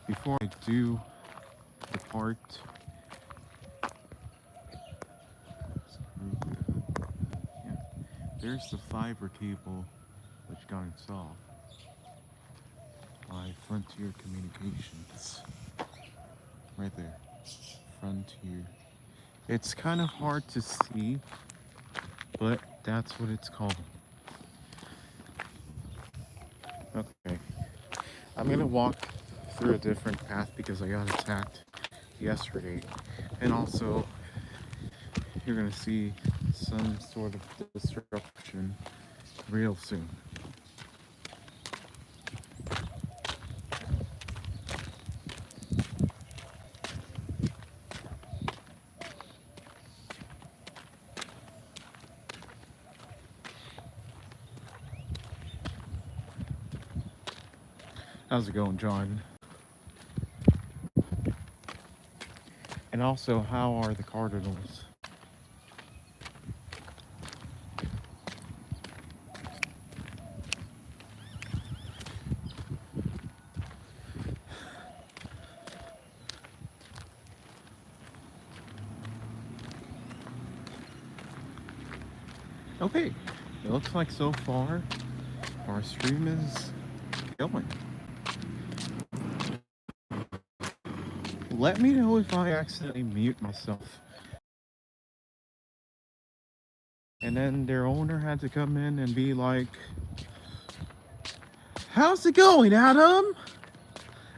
before I do the part, yeah, there's the fiber cable which got installed by Frontier Communications. Right there. Frontier. It's kind of hard to see, but that's what it's called. Okay. I'm gonna walk through a different path because I got attacked yesterday. And also, you're gonna see some sort of disruption real soon. How's it going, John? And also, how are the Cardinals? Okay, it looks like so far our stream is going. Let me know if I accidentally mute myself. And then their owner had to come in and be like, "How's it going, Adam?"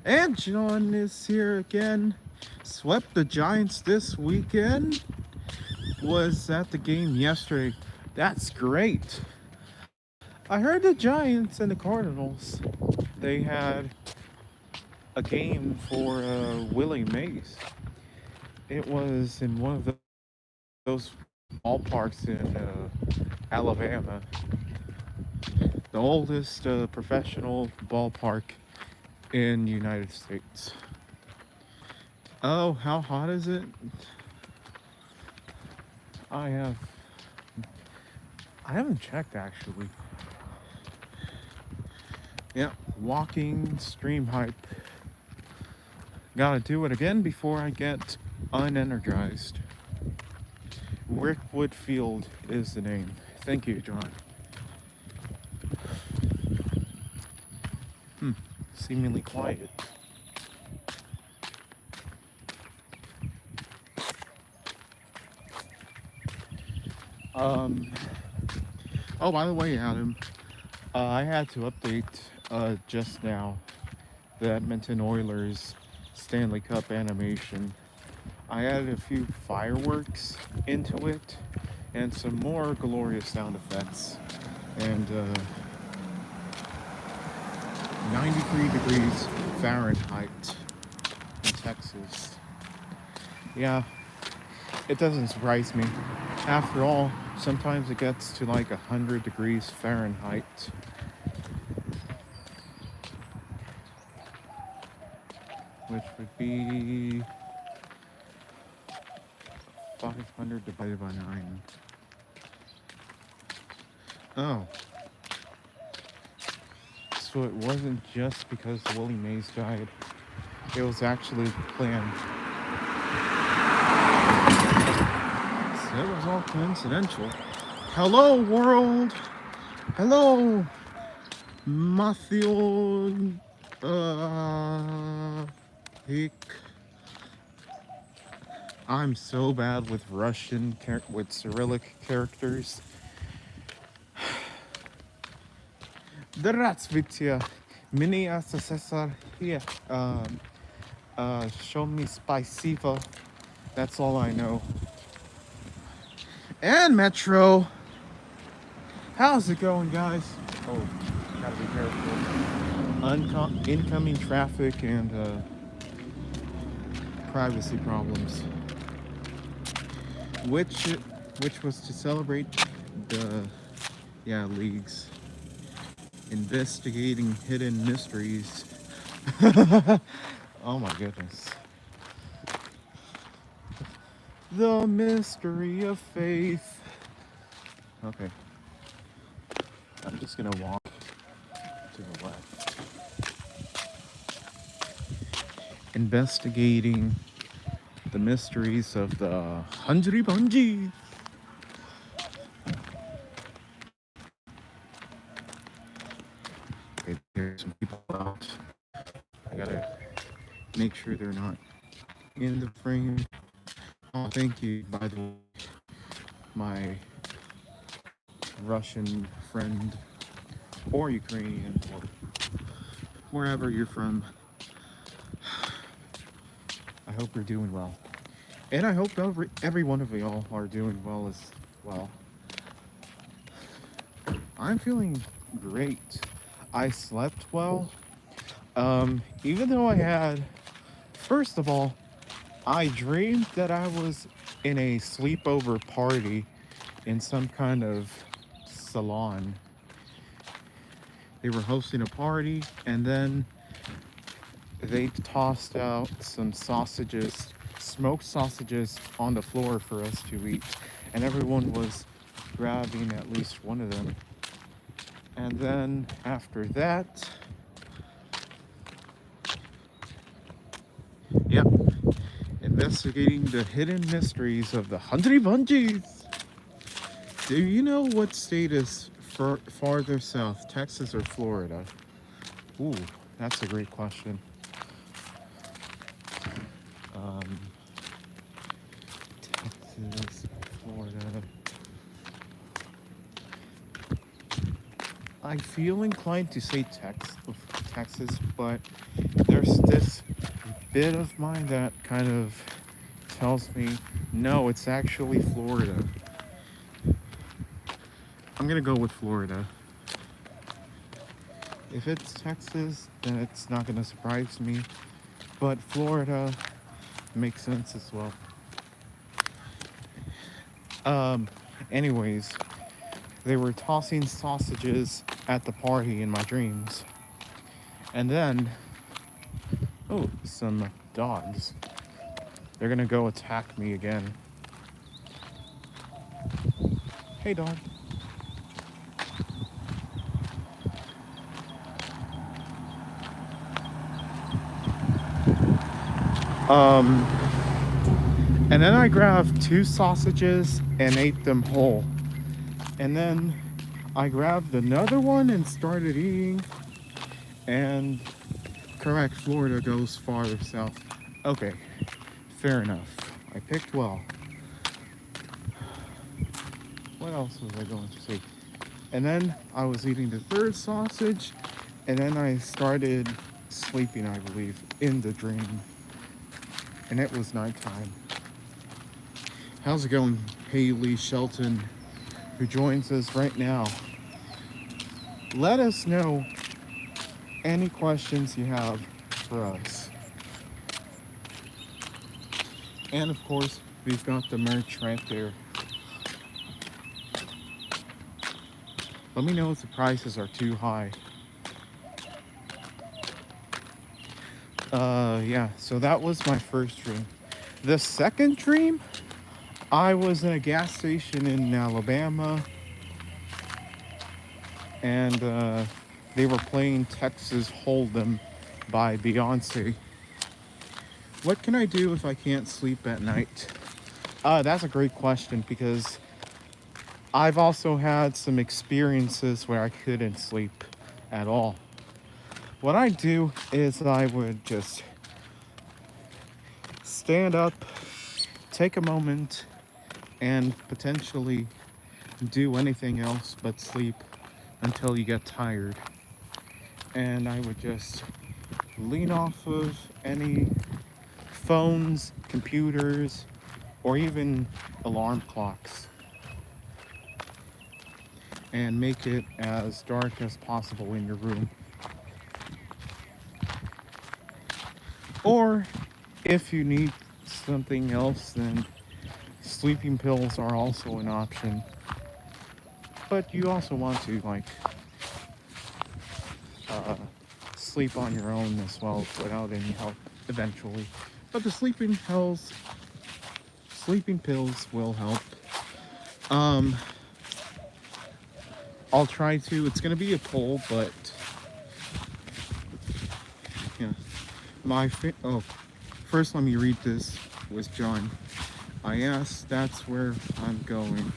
And John is here again. Swept the Giants this weekend. Was at the game yesterday. That's great. I heard the Giants and the Cardinals, they had a game for Willie Mays. It was in one of those ballparks in Alabama, the oldest professional ballpark in the United States. Oh, how hot is it? I have I haven't checked actually. Yeah, walking stream hype. Gotta do it again before I get unenergized. Rick Woodfield is the name. Thank you, John. Seemingly quiet. Um. Oh, by the way, Adam, I had to update just now the Edmonton Oilers Stanley Cup animation. I added a few fireworks into it and some more glorious sound effects. And 93 degrees Fahrenheit in Texas. Yeah, it doesn't surprise me. After all, sometimes it gets to like 100 degrees Fahrenheit. Which would be 500 divided by 9. Oh. So it wasn't just because Willie Mays died. It was actually planned. So it was all coincidental. Hello, world! Hello, Matthew. Hick. I'm so bad with with Cyrillic characters. Здравствуйте. Меня Cesar here. Show me spasibo. That's all I know. And Metro. How's it going, guys? Oh, gotta be careful. Incoming traffic and privacy problems. Which was to celebrate the leagues investigating hidden mysteries. Oh my goodness. The mystery of faith. Okay. I'm just gonna walk to the left. investigating the mysteries of the Hundred Bungee. Okay, there's some people out. I gotta make sure they're not in the frame. Oh, thank you, by the way, my Russian friend or Ukrainian or wherever you're from. I hope you're doing well. And I hope every one of y'all are doing well as well. I'm feeling great. I slept well. Even though I had, first of all, I dreamed that I was in a sleepover party in some kind of salon. They were hosting a party, and then they tossed out some sausages, smoked sausages, on the floor for us to eat, and everyone was grabbing at least one of them. And then after that, yep, investigating the hidden mysteries of the Hundred Bungees. Do you know what state is farther south, Texas or Florida? Ooh, that's a great question. Texas, Florida. I feel inclined to say Texas, but there's this bit of mine that kind of tells me, no, it's actually Florida. I'm gonna go with Florida. If it's Texas, then it's not gonna surprise me, but Florida makes sense as well. Anyways, they were tossing sausages at the party in my dreams. And then, oh, some dogs. They're gonna go attack me again. Hey, dog. And then I grabbed 2 sausages and ate them whole. And then I grabbed another one and started eating. And correct, Florida goes farther south. Okay, fair enough. I picked well. What else was I going to say? And then I was eating the 3rd sausage, and then I started sleeping, I believe, in the dream. And it was nighttime. How's it going, Haley Shelton, who joins us right now? Let us know any questions you have for us. And of course, we've got the merch right there. Let me know if the prices are too high. Yeah, so that was my first dream. The second dream, I was in a gas station in Alabama, and they were playing Texas Hold'em by Beyonce. What can I do if I can't sleep at night? That's a great question, because I've also had some experiences where I couldn't sleep at all. What I do is I would just stand up, take a moment, and potentially do anything else but sleep until you get tired. And I would just lean off of any phones, computers, or even alarm clocks, and make it as dark as possible in your room. Or if you need something else, then sleeping pills are also an option. But you also want to sleep on your own as well without any help eventually. But the sleeping pills will help. I'll try to. It's gonna be a poll, but yeah. Oh, first let me read this with John. I asked, that's where I'm going.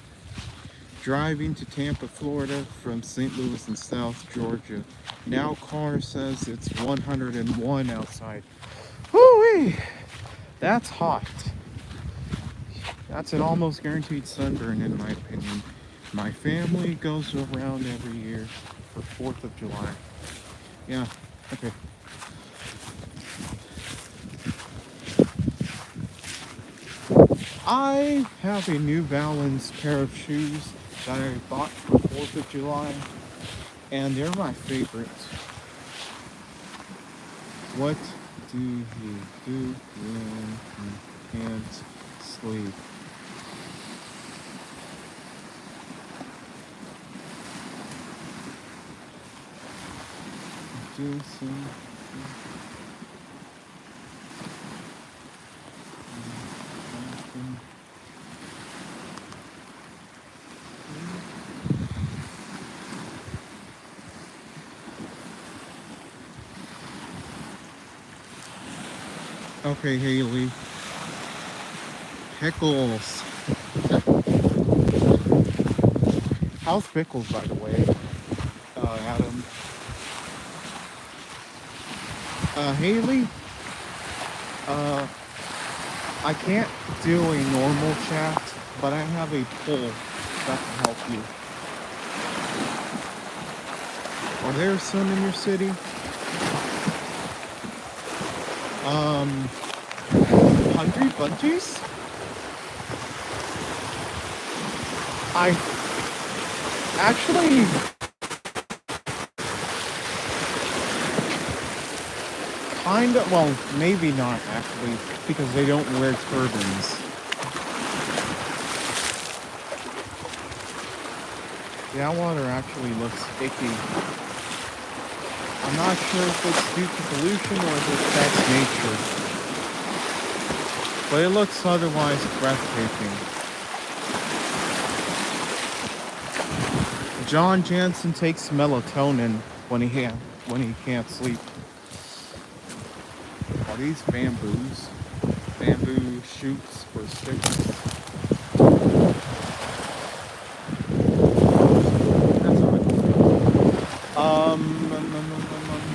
Driving to Tampa, Florida from St. Louis in South Georgia. Now car says it's 101 outside. Whoo-wee! That's hot. That's an almost guaranteed sunburn in my opinion. My family goes around every year for 4th of July. Yeah, okay. I have a New Balance pair of shoes that I bought for 4th of July, and they're my favorites. What do you do when you can't sleep? Do some. Okay, Haley. Pickles. How's Pickles, by the way? Adam. Haley. Uh, I can't do a normal chat, but I have a poll that can help you. Are there some in your city? Hungry Bunchies? I actually kinda, well, maybe not actually, because they don't wear turbans. That water actually looks icky. I'm not sure if it's due to pollution or if that's nature. But it looks otherwise breathtaking. John Jansen takes melatonin when he can't sleep. Are these bamboos? Bamboo shoots for sticks. That's odd.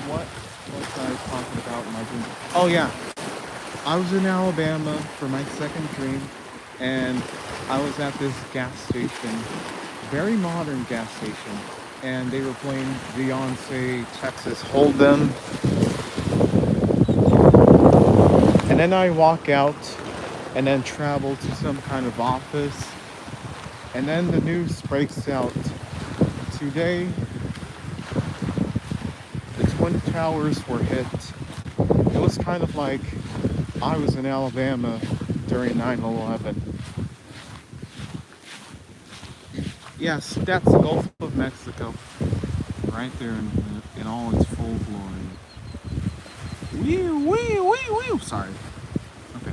What was I talking about in my dream? Oh yeah, I was in Alabama for my second dream, and I was at this gas station, very modern gas station, and they were playing Beyonce Texas Hold'em. And then I walk out and then travel to some kind of office. And then the news breaks out. Today, the Twin Towers were hit. It was kind of like I was in Alabama during 9/11. Yes, that's the Gulf of Mexico. Right there in all its full glory. Wee, wee, wee, wee. Sorry. Okay.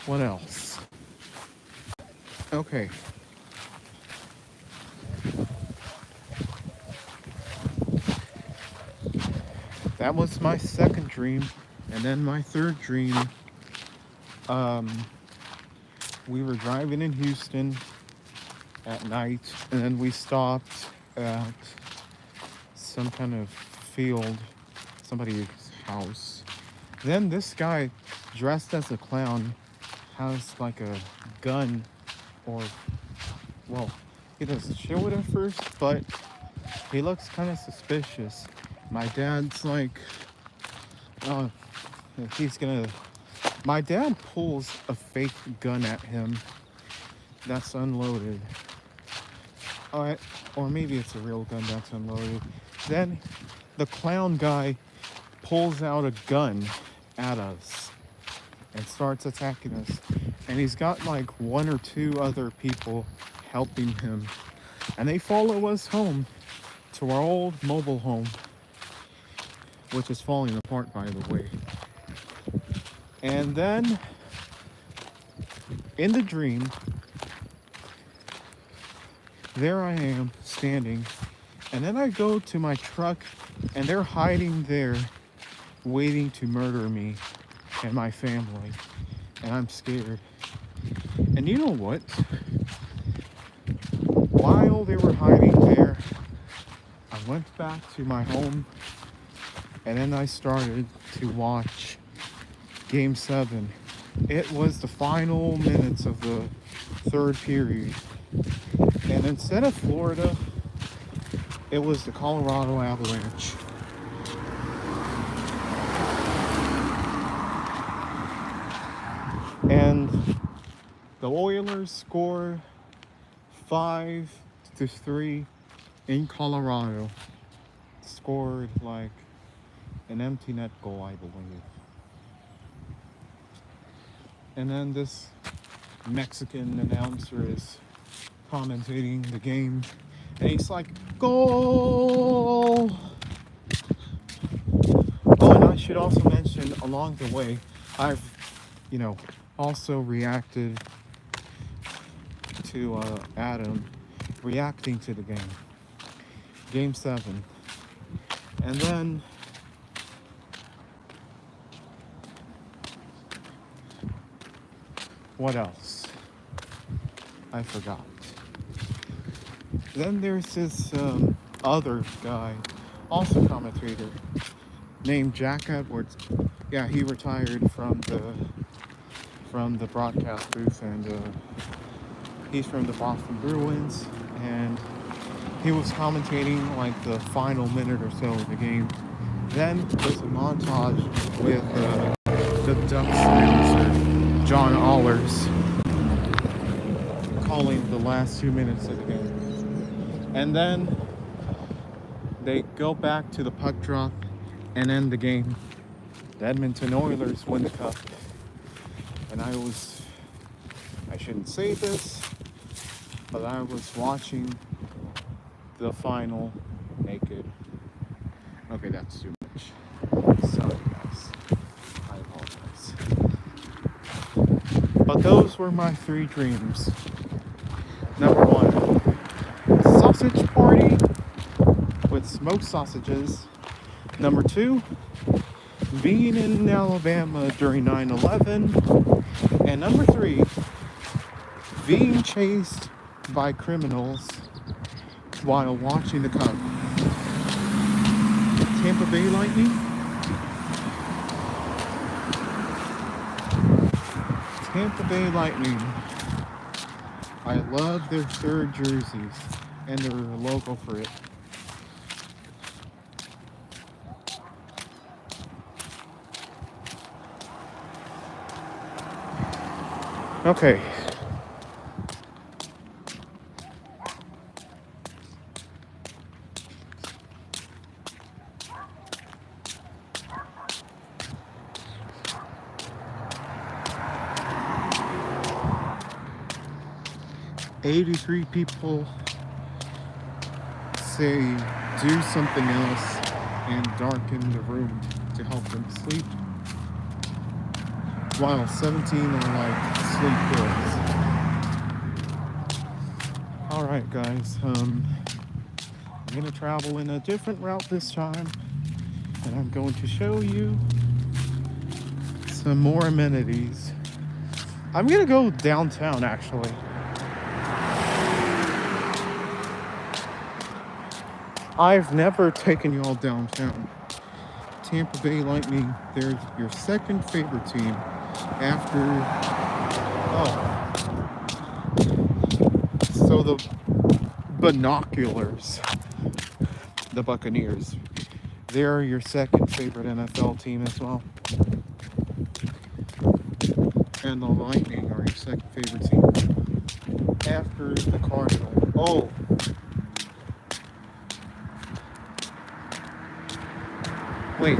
What else? Okay. That was my second dream. And then my third dream, we were driving in Houston at night, and then we stopped at some kind of field, somebody's house. Then this guy, dressed as a clown, has like a gun, or, well, he doesn't show it at first, but he looks kind of suspicious. My dad's like, oh, he's gonna. My dad pulls a fake gun at him that's unloaded. Alright, or maybe it's a real gun that's unloaded. Then the clown guy pulls out a gun at us and starts attacking us. And he's got like one or two other people helping him. And they follow us home to our old mobile home, which is falling apart, by the way. And then in the dream, there I am standing, and then I go to my truck, and they're hiding there, waiting to murder me and my family, and I'm scared. And you know what? While they were hiding there, I went back to my home, and then I started to watch Game 7. It was the final minutes of the third period. And instead of Florida, it was the Colorado Avalanche. And the Oilers scored 5-3 in Colorado. Scored like an empty net goal, I believe. And then this Mexican announcer is commentating the game, and he's like, "Goal!" Oh, and I should also mention along the way, I've, also reacted to Adam reacting to the game, Game 7. And then what else? I forgot. Then there's this other guy, also commentator, named Jack Edwards. Yeah, he retired from the broadcast booth, and he's from the Boston Bruins, and he was commentating like the final minute or so of the game. Then there's a montage with the Ducks announcer, John Allers, calling the last 2 minutes of the game. And then they go back to the puck drop and end the game. The Edmonton Oilers win the cup. And I shouldn't say this, but I was watching the final naked. Okay, that's too much. Sorry, guys. I apologize. But those were my 3 dreams. Number 1, sausage party with smoked sausages. Number 2, being in Alabama during 9/11. And number 3, being chased by criminals while watching the cup. Tampa Bay Lightning. Tampa Bay Lightning. I love their third jerseys and their logo for it. Okay. "83 people say do something else and darken the room to help them sleep, while 17 are like sleep pills." Alright guys, I'm gonna travel in a different route this time, and I'm going to show you some more amenities. I'm gonna go downtown actually. I've never taken you all downtown. Tampa Bay Lightning, they're your second favorite team after, so the Binoculars, the Buccaneers, they're your second favorite NFL team as well. And the Lightning are your second favorite team after the Cardinals. Oh, wait.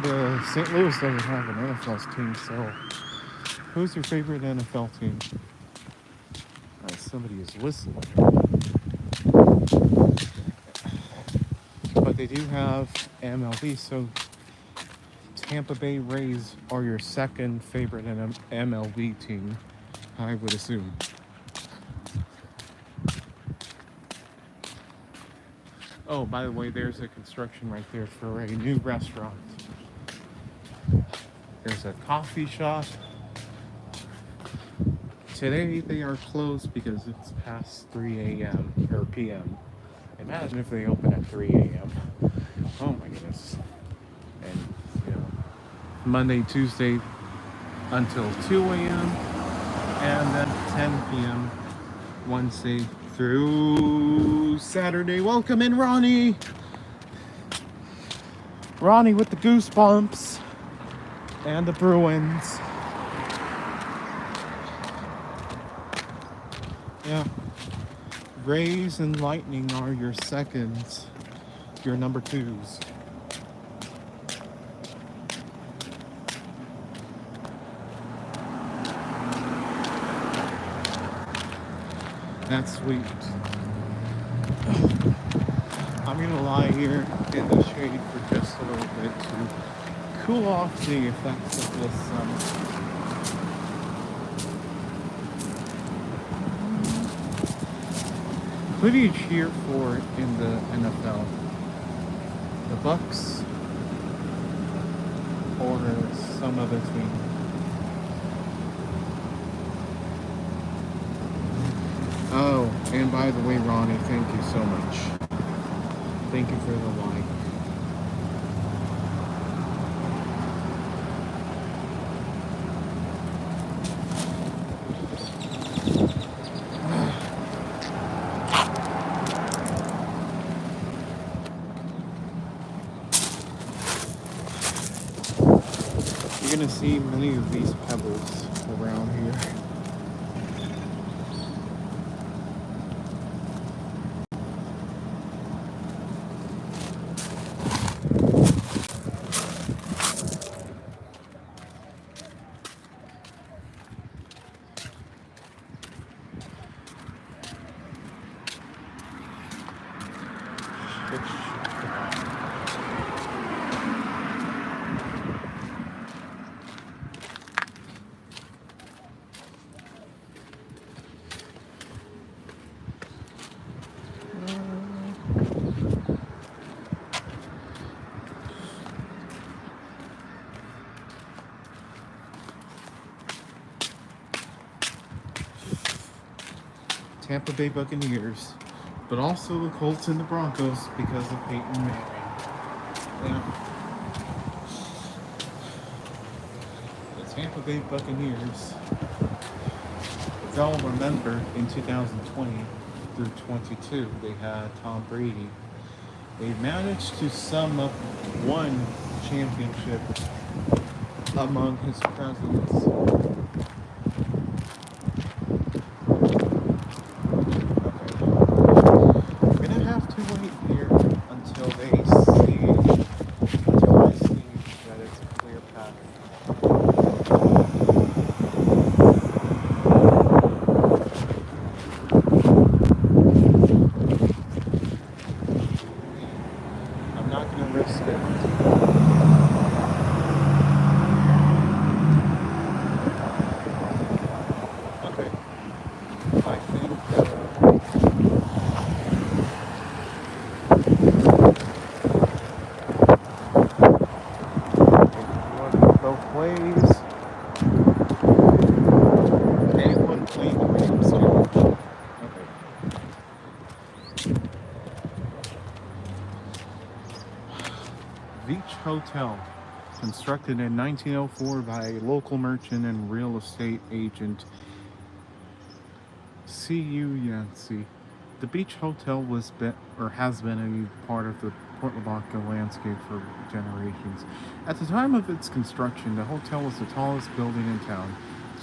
The St. Louis doesn't have an NFL team, so who's your favorite NFL team? Somebody is whistling. But they do have MLB, so Tampa Bay Rays are your second favorite MLB team, I would assume. Oh, by the way, there's a construction right there for a new restaurant. There's a coffee shop. Today they are closed because it's past 3 a.m. or p.m. Imagine if they open at 3 a.m. Oh my goodness. And, you know, Monday, Tuesday until 2 a.m. and then 10 p.m. Wednesday through Saturday. Welcome in, Ronnie. Ronnie with the goosebumps and the Bruins. Yeah. Rays and Lightning are your seconds, your number twos. That's sweet. I'm gonna lie here in the shade for just a little bit to cool off the effects of this summer. Who do you cheer for in the NFL? The Bucks or some other team? Oh, and by the way, Ronnie, thank you so much. Thank you for the like. You're gonna see many of these pebbles around here. Tampa Bay Buccaneers, but also the Colts and the Broncos because of Peyton Manning. Yeah. The Tampa Bay Buccaneers, if y'all remember, in 2020 through 22, they had Tom Brady. They managed to sum up one championship among his presidents. Hotel, constructed in 1904 by local merchant and real estate agent C.U. Yancey. The Beach Hotel has been a part of the Port Lavaca landscape for generations. At the time of its construction, the hotel was the tallest building in town.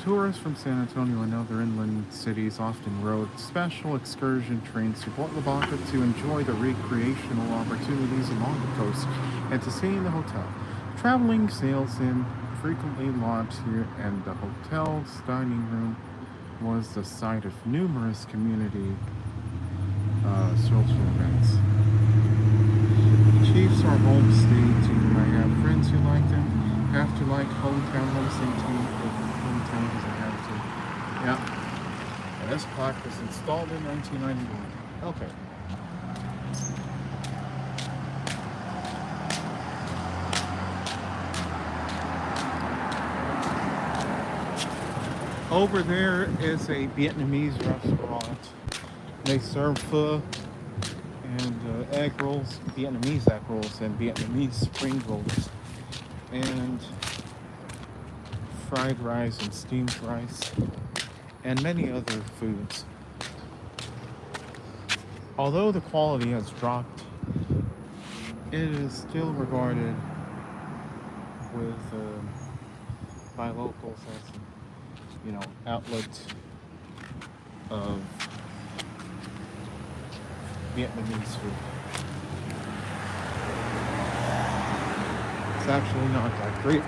Tourists from San Antonio and other inland cities often rode special excursion trains to Port Lavaca to enjoy the recreational opportunities along the coast and to stay in the hotel. Traveling salesmen frequently lodged here, and the hotel's dining room was the site of numerous community social events. Chiefs are home state. You might have friends who like them. Have to like hometown hosting team for hometown because I have to. Yeah. And this plaque was installed in 1991. Okay. Over there is a Vietnamese restaurant. They serve pho and egg rolls, Vietnamese egg rolls, and Vietnamese spring rolls, and fried rice and steamed rice, and many other foods. Although the quality has dropped, it is still regarded with by locals as outlet of Vietnamese food. It's actually not that great,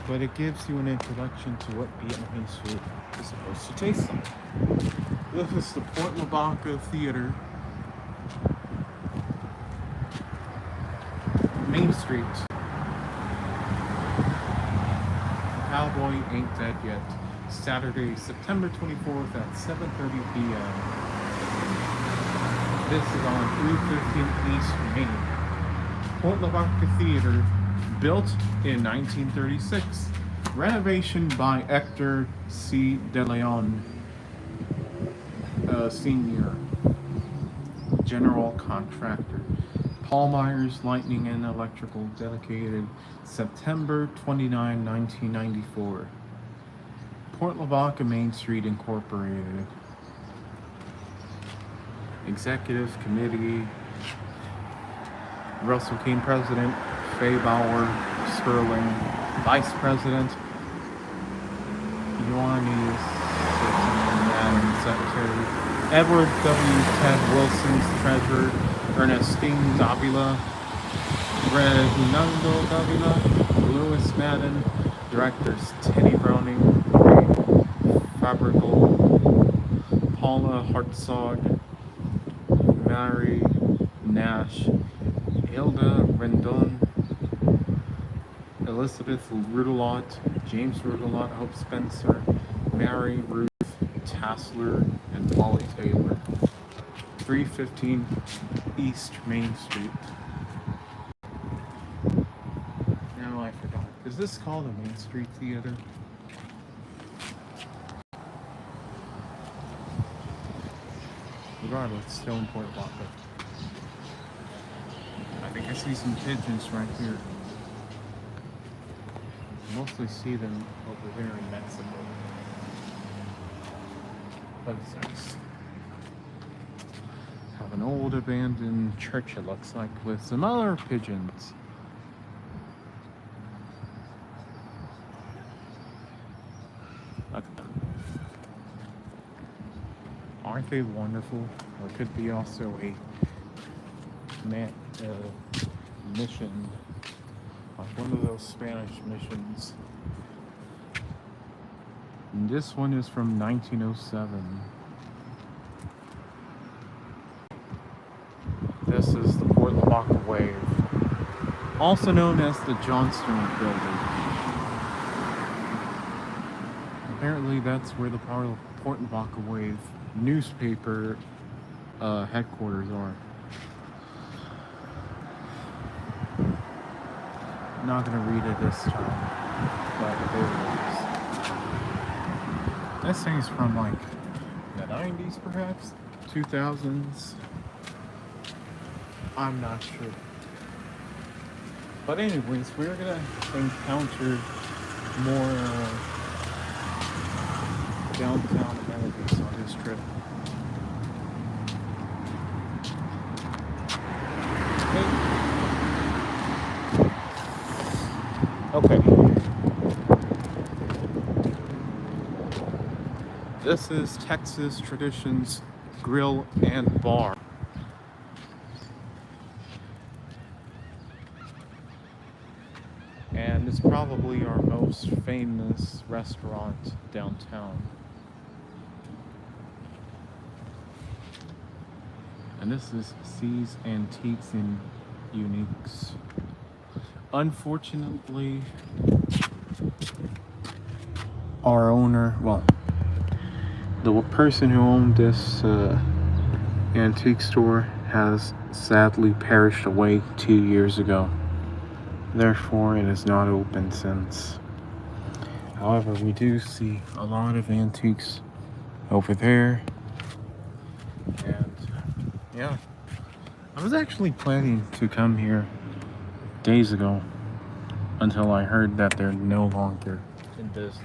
but it gives you an introduction to what Vietnamese food is supposed to taste like. This is the Port Lavaca Theater, Main Street. Cowboy Ain't Dead Yet. Saturday, September 24th at 7:30 p.m. This is on 315 East Main. Port Lavaca Theater, built in 1936. Renovation by Hector C. De Leon, Sr., General Contractor. Paul Myers Lightning and Electrical, dedicated September 29, 1994. Port Lavaca Main Street Incorporated. Executive Committee. Russell King, President. Faye Bauer Sterling, Vice President. Ioannis, Madam Secretary. Edward W. Ted Wilson's Treasurer. Ernestine Davila, Reynaldo Davila, Lewis Madden, Directors Teddy Browning, Ray Fabricol, Paula Hartzog, Mary Nash, Hilda Rendon, Elizabeth Rudelot, James Rudelot, Hope Spencer, Mary Ruth Tassler, and Polly Taylor. 315 East Main Street. Now I forgot. Is this called a Main Street Theater? Regardless, still in Port Lavaca. I think I see some pigeons right here. I mostly see them over there in Mexico. But it's nice. Have an old abandoned church, it looks like, with some other pigeons. Look at them. Aren't they wonderful? Or it could be also a mission, like one of those Spanish missions. And this one is from 1907. This is the Port Lavaca Wave, also known as the Johnstone Building. Apparently that's where the Port Lavaca Wave newspaper headquarters are. I'm not going to read it this time, but there it is. This thing's from like the 90s perhaps? 2000s? I'm not sure. But anyways, we're going to encounter more downtown amenities on this trip. Okay. This is Texas Traditions Grill and Bar. And it's probably our most famous restaurant downtown. And this is C's Antiques and Uniques. Unfortunately, our owner, well, the person who owned this antique store has sadly perished away 2 years ago. Therefore, it is not open since. However, we do see a lot of antiques over there. And yeah, I was actually planning to come here days ago until I heard that they're no longer in business.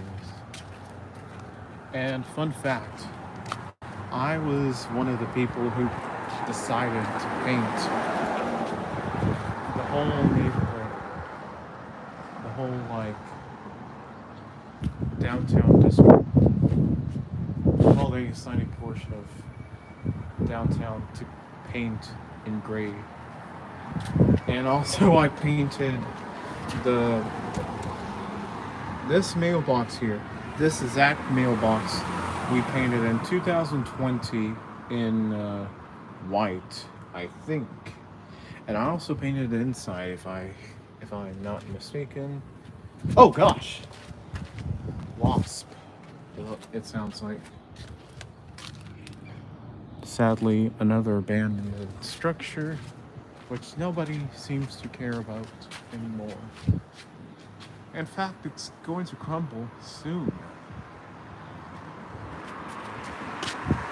And fun fact, I was one of the people who decided to paint the whole neighborhood, the whole like downtown district, all the scenic portion of downtown to paint in gray. And also I painted the this mailbox here, this exact mailbox we painted in 2020 in white, I think. And I also painted the inside, if I'm not mistaken. Oh gosh, wasp. It sounds like. Sadly, another abandoned structure, which nobody seems to care about anymore. In fact, it's going to crumble soon.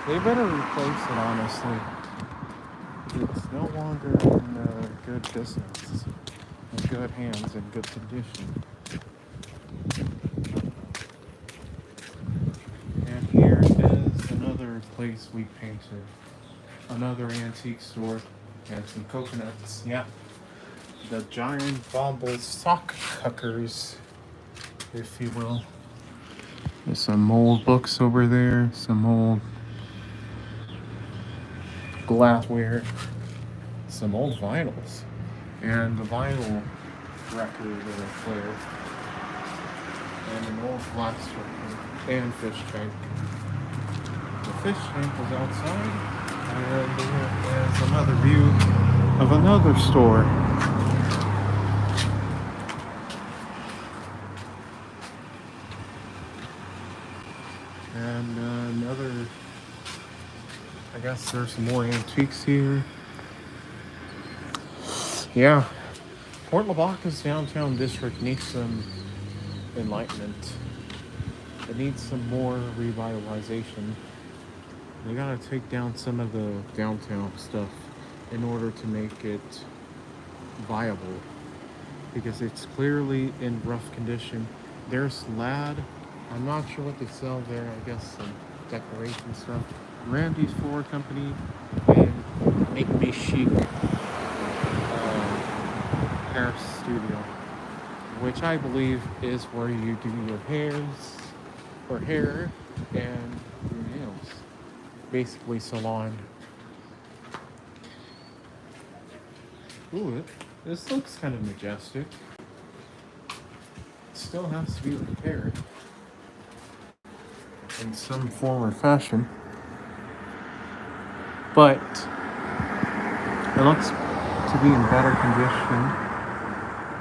They better replace it, honestly. It's no longer in good business, in good hands, in good condition. And here is another place we painted. Another antique store and some coconuts. Yeah. The giant bauble sock cuckers, if you will. There's some old books over there, some old glassware, some old vinyls, and the vinyl record of a player, and an old glass record, and fish tank. The fish tank was outside, and there's another view of another store. And another, I guess there's some more antiques here. Yeah, Port Lavaca's downtown district needs some enlightenment. It needs some more revitalization. They gotta take down some of the downtown stuff in order to make it viable, because it's clearly in rough condition. There's Lad. I'm not sure what they sell there. I guess some decoration stuff. Randy's Floor Company and Make Me Chic Hair Studio, which I believe is where you do your hair and your nails. Basically salon. Ooh, this looks kind of majestic. It still has to be repaired in some form or fashion, but it looks to be in better condition.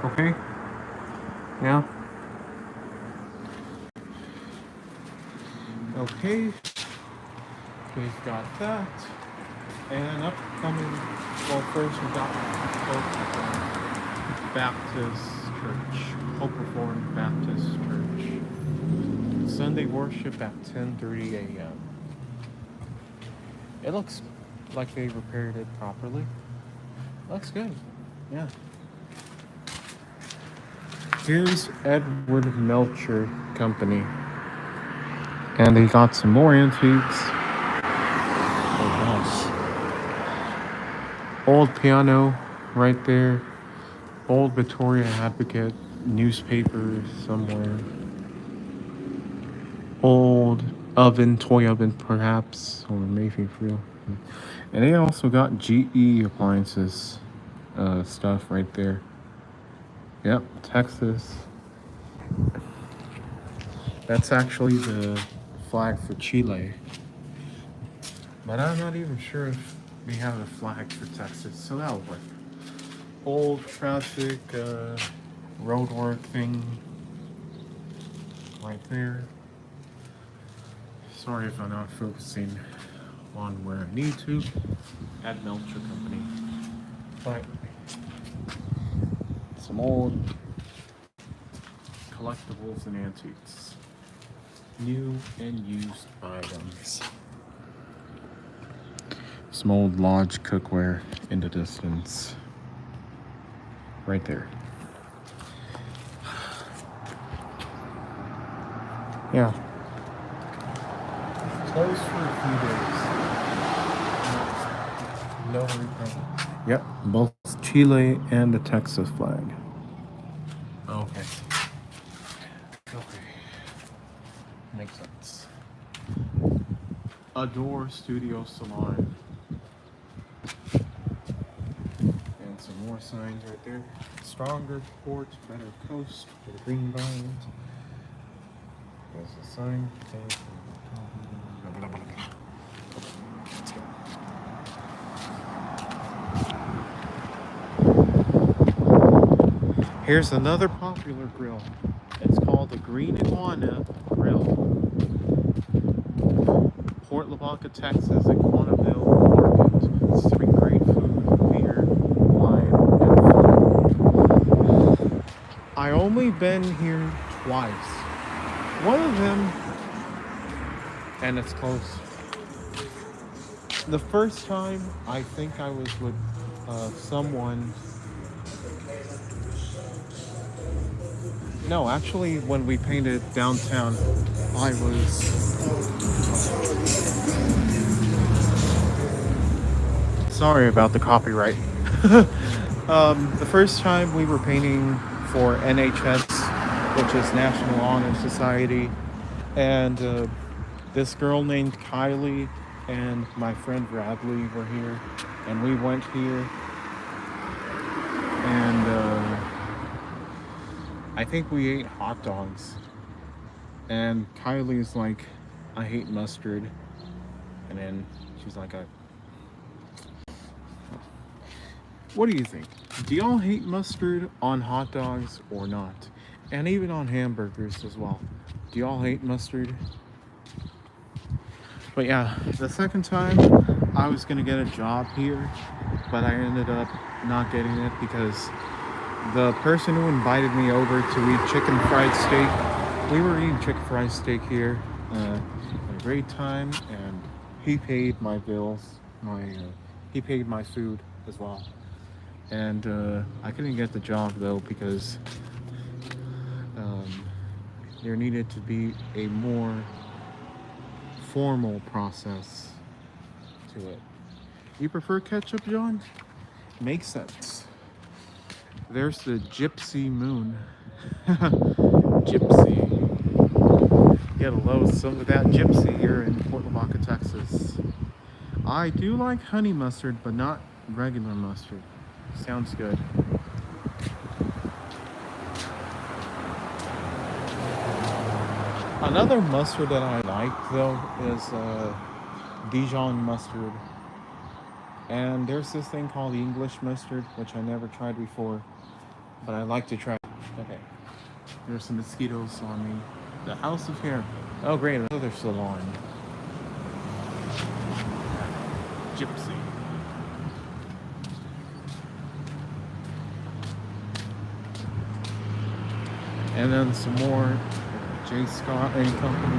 Okay? Yeah. Okay. We've got that. And upcoming, well, first we got Hope Baptist Church, Hope Reformed Baptist Church. Sunday worship at 10:30 a.m. It looks like they repaired it properly. Looks good. Yeah. Here's Edward Melcher Company. And they got some more antiques. Old piano right there. Old Victoria Advocate newspaper somewhere. Old oven, toy oven perhaps, or maybe for real. And they also got GE appliances stuff right there. Yep, Texas. That's actually the flag for Chile. But I'm not even sure if we have a flag for Texas, so that'll work. Old traffic roadwork thing right there. Sorry if I'm not focusing on where I need to at Melcher Company. But some old collectibles and antiques. New and used items. Some old Lodge cookware in the distance. Right there. Yeah. Closed for a few days. No reprint. Yep, both Chile and the Texas flag. Okay. Okay. Makes sense. Adore Studio Salon. And some more signs right there. Stronger port, better coast for the green vine. There's a sign. Let's go. Here's another popular grill. It's called the Green Iguana Grill. Port Lavaca, Texas, Iguanaville, Oregon. Serving great food, beer, wine, and food. I only been here twice. One of them, and it's close. The first time, I think I was with someone. No, actually, when we painted downtown, I was. Sorry about the copyright. The first time we were painting for NHS, which is National Honor Society, and this girl named Kylie and my friend Bradley were here, and we went here, and I think we ate hot dogs, and Kylie's like, I hate mustard, and then she's like, what do you think? Do y'all hate mustard on hot dogs or not? And even on hamburgers as well. Do y'all hate mustard? But yeah, the second time I was gonna get a job here, but I ended up not getting it because the person who invited me over to eat chicken fried steak, we were eating chicken fried steak here, had a great time, and he paid my bills, he paid my food as well. And I couldn't get the job though because there needed to be a more formal process to it. You prefer ketchup, John? Makes sense. There's the Gypsy Moon. Gypsy. Gotta love some of that gypsy here in Port Lavaca, Texas. I do like honey mustard, but not regular mustard. Sounds good. Another mustard that I like though is Dijon mustard. And there's this thing called English mustard, which I never tried before, but I like to try. Okay. There's some mosquitoes on me. The House of Hair. Oh great, another salon. Gypsy. And then some more J. Scott and Company.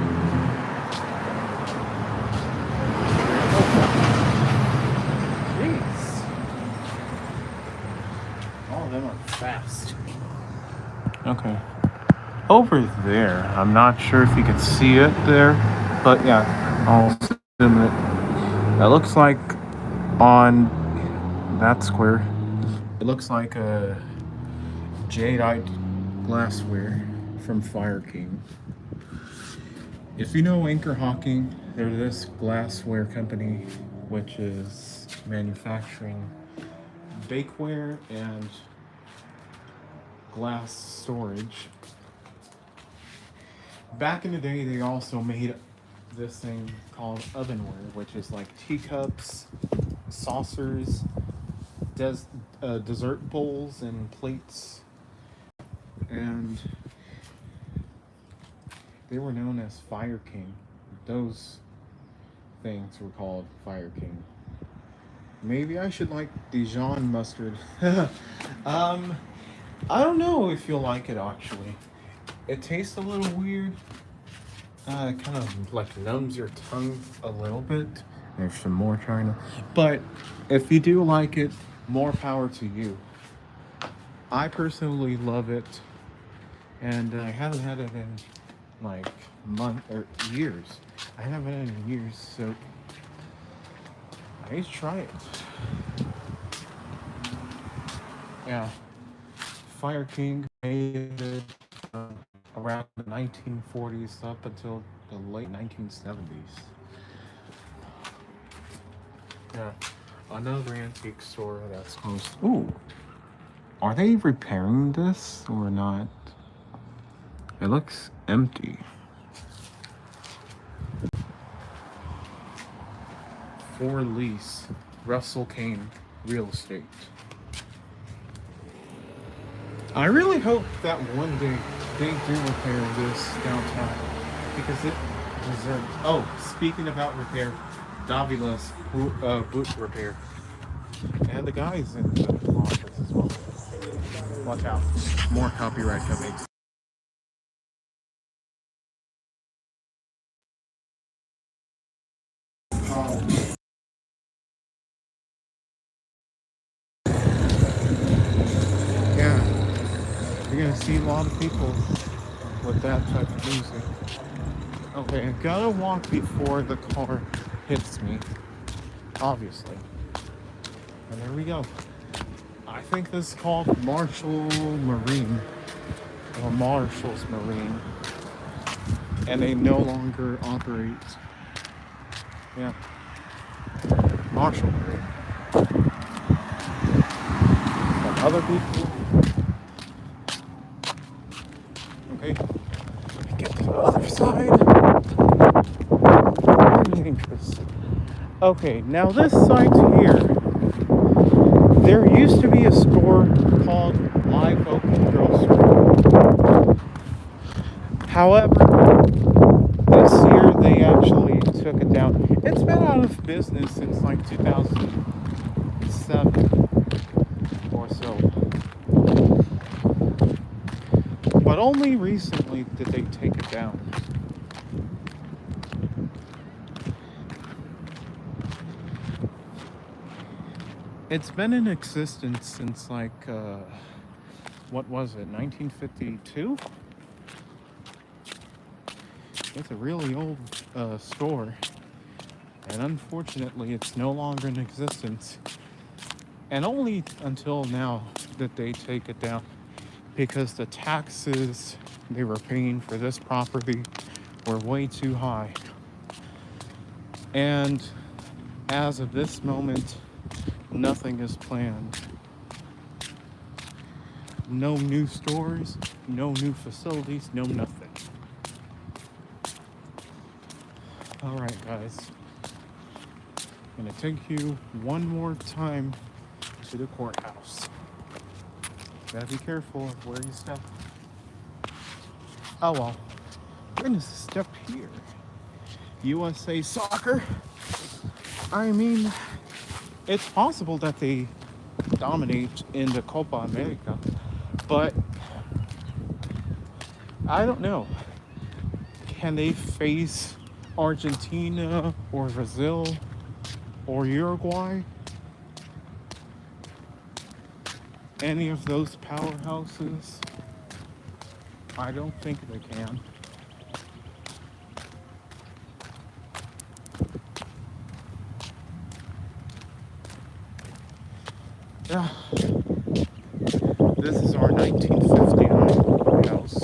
Jeez. All of them are fast. Okay. Over there, I'm not sure if you can see it there, but yeah, I'll zoom it. That looks like on that square, it looks like a jadeite glassware from Fire King. If you know Anchor Hawking, they're this glassware company which is manufacturing bakeware and glass storage. Back in the day, they also made this thing called ovenware, which is like teacups, saucers, dessert bowls, and plates. and they were known as Fire King. Those things were called Fire King. Maybe I should like Dijon mustard. um, I don't know if you'll like it actually. It tastes a little weird. It kind of like numbs your tongue a little bit. There's some more China. But if you do like it, more power to you. I personally love it, and I haven't had it in like month or years. I haven't had it in years, so I need to try it. Yeah, Fire King made it around the 1940s up until the late 1970s. Yeah, another antique store that's close. Ooh, are they repairing this or not? It looks empty. For lease, Russell Kane Real Estate. I really hope that one day they do repair this downtown because it deserves. Oh, speaking about repair, Davila's boot repair, and the guys in the office as well. Watch out, more copyright coming. Yeah, you're gonna see a lot of people with that type of music. Okay, I gotta walk before the car hits me, obviously. And there we go. I think this is called Marshall Marine or Marshall's Marine, and they no longer operate. Yeah, Marshall Marine. But other people. Okay, get to the other side. Very interesting. Okay, now this site here, there used to be a store called Live Oak Grocery. However, this year they actually took it down. It's been out of business since like 2007 or so. But only recently did they take it down. It's been in existence since like, what was it, 1952? It's a really old store. And unfortunately, it's no longer in existence. And only until now did they take it down. Because the taxes they were paying for this property were way too high. And as of this moment, nothing is planned. No new stores, no new facilities, no nothing. Alright guys, I'm gonna take you one more time to the courthouse. Gotta be careful of where you step. Oh well, we're gonna step here. USA Soccer. I mean, it's possible that they dominate in the Copa America, but I don't know. Can they face Argentina or Brazil or Uruguay? Any of those powerhouses? I don't think they can. Yeah. This is our 1959 house.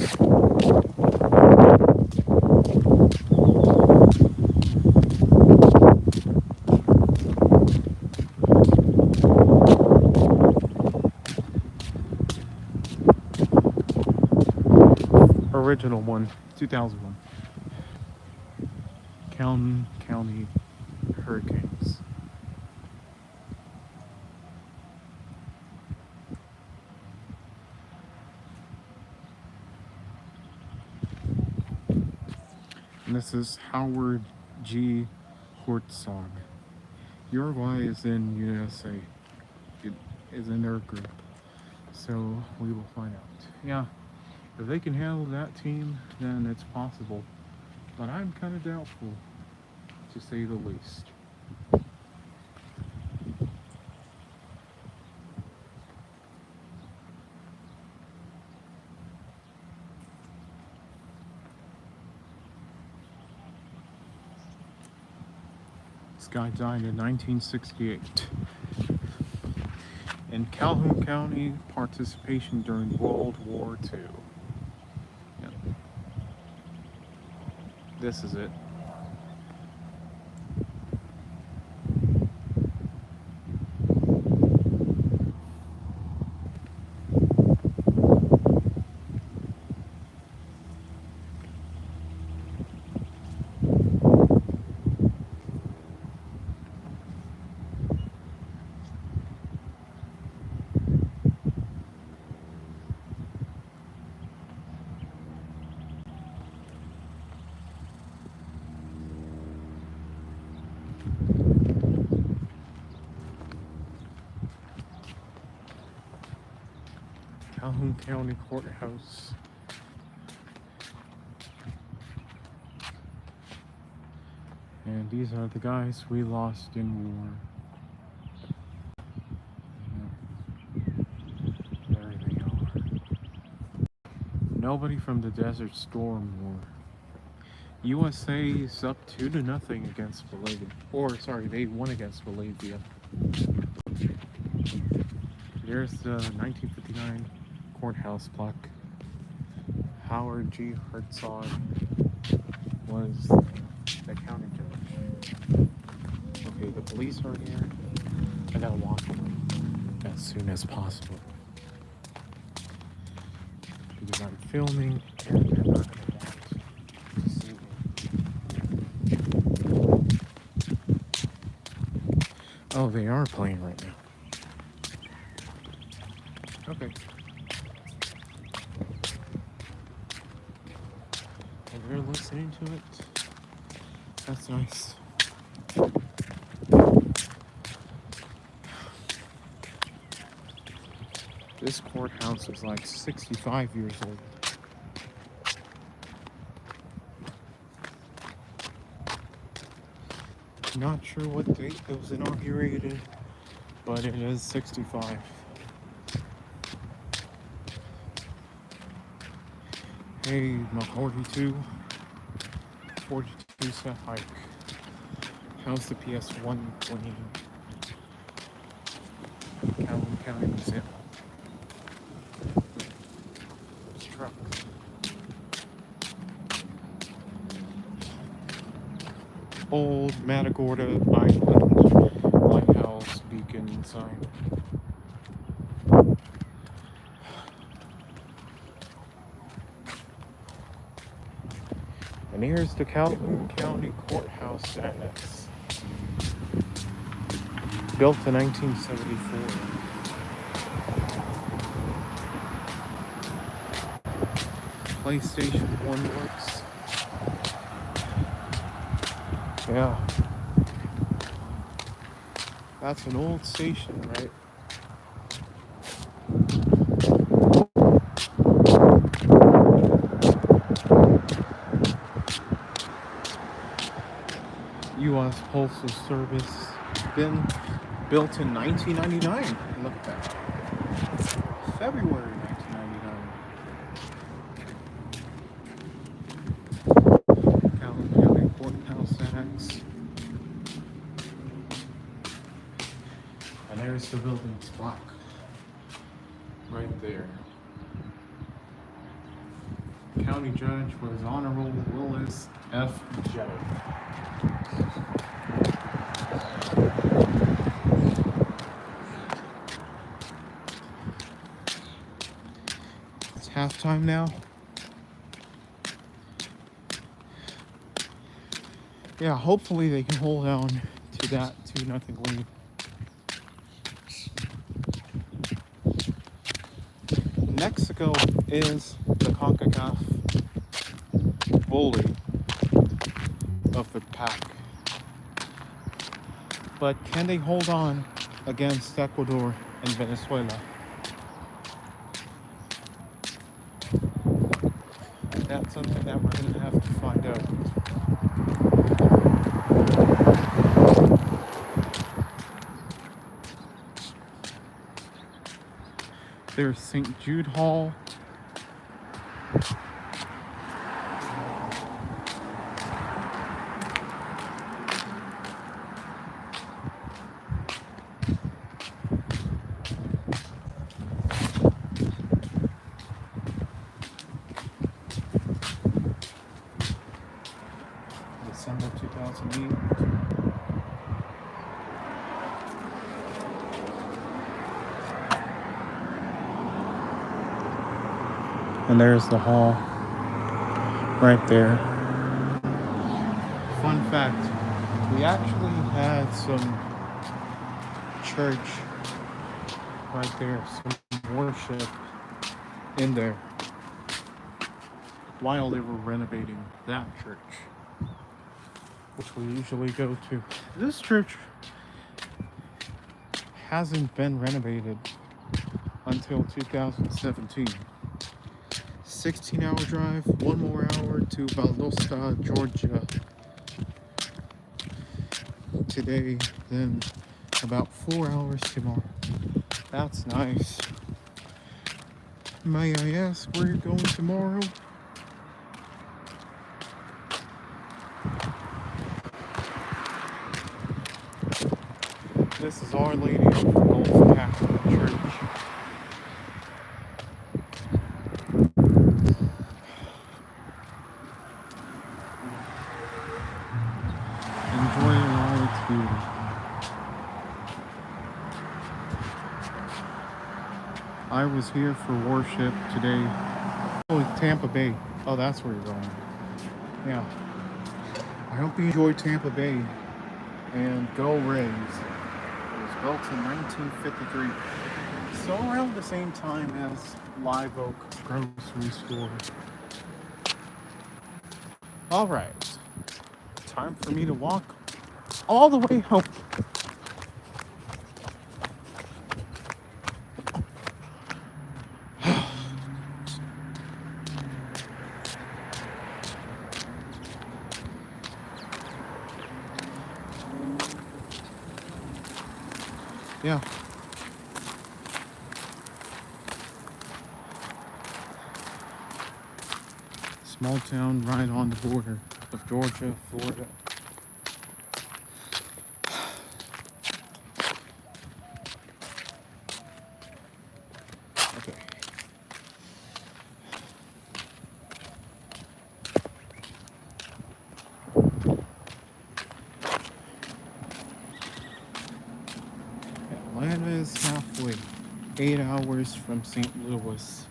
Original one, 2001. County Hurricanes. And this is Howard G. Herzog. Uruguay is in USA. It is in their group. So we will find out. Yeah, if they can handle that team, then it's possible. But I'm kind of doubtful, to say the least. This guy died in 1968. In Calhoun County, participation during World War II. Yep. This is it. Calhoun County Courthouse. And these are the guys we lost in war. Yeah. There they are. Nobody from the Desert Storm War. USA is up 2-0 against Bolivia. Or, sorry, they won against Bolivia. There's the 1959 courthouse plaque. Howard G. Herzog was the county judge. Okay, the police are here. I gotta walk away as soon as possible. Because I'm filming and they're not gonna want to see me. Oh, they are playing right now. Okay. And they're listening to it. That's nice. This courthouse is like 65 years old. Not sure what date it was inaugurated, but it is 65. Hey, my 42 cent hike. How's the PS1 playing? Calhoun County Museum. Truck. Old Matagorda Island lighthouse beacon sign. And here's the Calhoun County Courthouse Annex. Built in 1974. PlayStation 1 works. Yeah. That's an old station, right? U.S. Postal Service, been built in 1999. Look at that. February 1999. Calhoun County Courthouse Annex. And there's the building's block. Right there. County Judge was Honorable Willis F. Jettle. It's halftime now. Yeah, hopefully they can hold on to that 2-0 lead. Mexico is the CONCACAF bully. of the pack. But can they hold on against Ecuador and Venezuela? That's something that we're going to have to find out. There's St. Jude Hall. December 2008. And there's the hall right there. Fun fact, we actually had some church right there, some worship in there while they were renovating that church, which we usually go to. This church hasn't been renovated until 2017. 16-hour drive, 1 more hour to Valdosta, Georgia today, then about 4 hours tomorrow. That's nice. May I ask where you're going tomorrow? This is Our Lady of the Gulf Catholic Church. Enjoy it in all its beauty. I was here for worship today. Oh, Tampa Bay. Oh, that's where you're going. Yeah. I hope you enjoy Tampa Bay. And go Rays. It was built in 1953. So around the same time as Live Oak Grocery Store. Alright. Time for me to walk all the way home. Yeah. Small town right on the border of Georgia, Florida. Okay. Atlanta is halfway. 8 hours from St. Louis.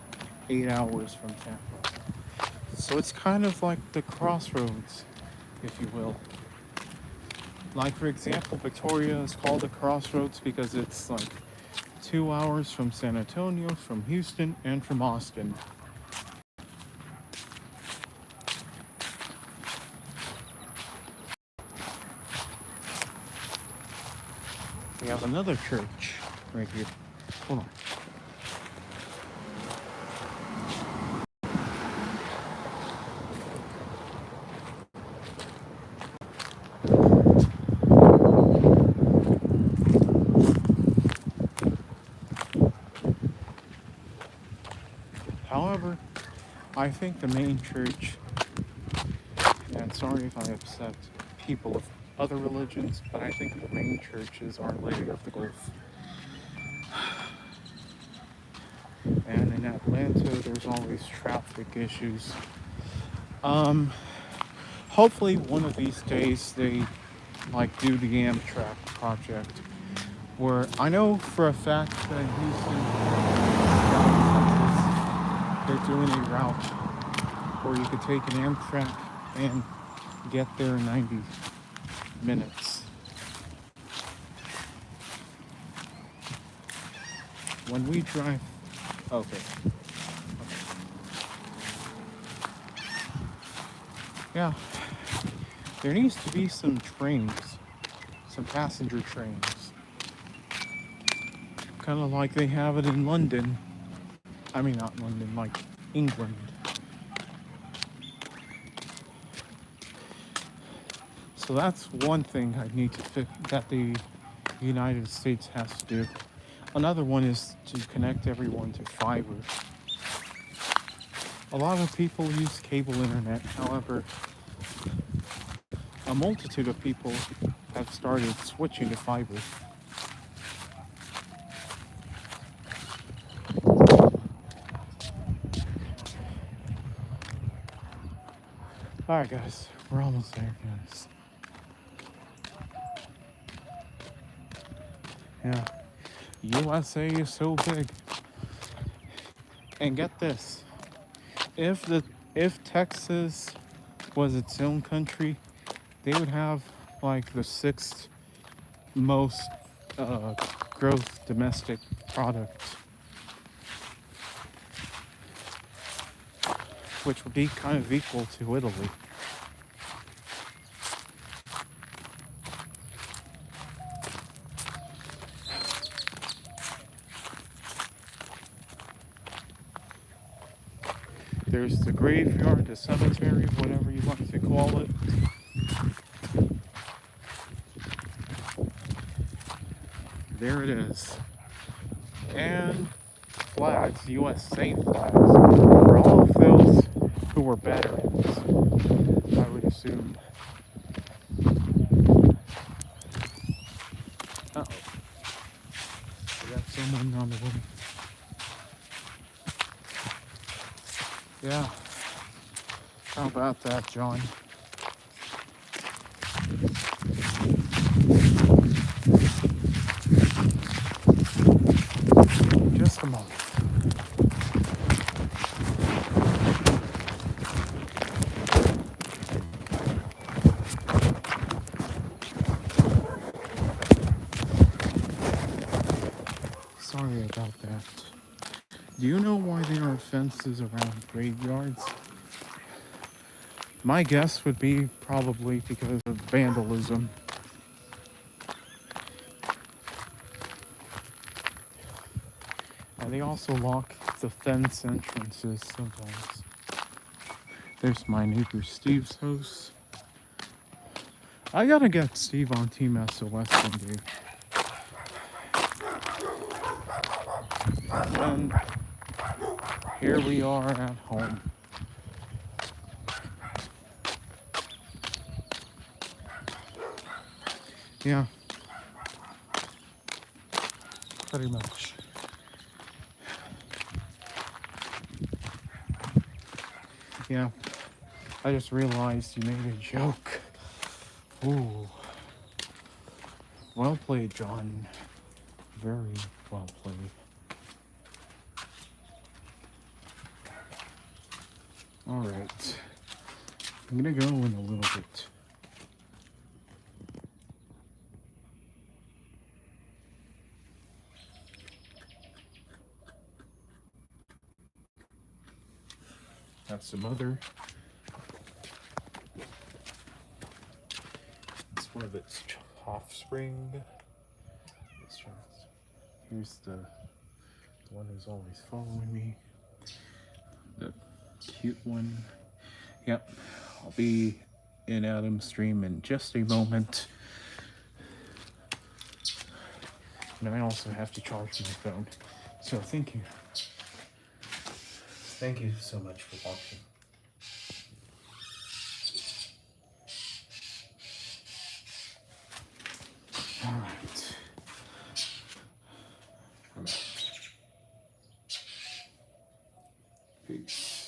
8 hours from Tampa. So it's kind of like the crossroads, if you will. Like, for example, Victoria is called the crossroads because it's like 2 hours from San Antonio, from Houston, and from Austin. We have another church right here. Hold on. However, I think the main church, and sorry if I upset people of other religions, but I think the main church is Our Lady of the Gulf. And in Atlanta, there's always traffic issues. Hopefully one of these days they do the Amtrak project, where I know for a fact that in Houston, they're doing a route where you could take an Amtrak and get there in 90 minutes. When we drive, okay. Yeah, There needs to be some trains, some passenger trains, kind of like they have it in London. I mean, not London, like England. So that's one thing I need to fix that the United States has to do. Another one is to connect everyone to fiber. A lot of people use cable internet, however, a multitude of people have started switching to fiber. Alright guys, we're almost there, guys. Yeah. USA is so big. And get this. If Texas was its own country, they would have like the sixth most growth domestic product, which would be kind of equal to Italy. There's the graveyard, the cemetery, whatever you like to call it. There it is. And flags, USA flags, for all of those who were veterans, I would assume. Uh-oh. We got someone on the way. Yeah. How about that, John? Just a moment. Sorry about that. Do you know why there are fences around graveyards? My guess would be probably because of vandalism. And they also lock the fence entrances sometimes. There's my neighbor Steve's house. I gotta get Steve on Team SOS one day. And here we are at home. Yeah. Pretty much. Yeah. I just realized you made a joke. Ooh. Well played, John. Very well played. Alright. I'm gonna go in a little bit. Have some other. It's one of its offspring. Here's the one who's always following me. The cute one. Yep. I'll be in Adam's stream in just a moment. And I also have to charge my phone. So thank you. Thank you so much for watching. Alright. Peace.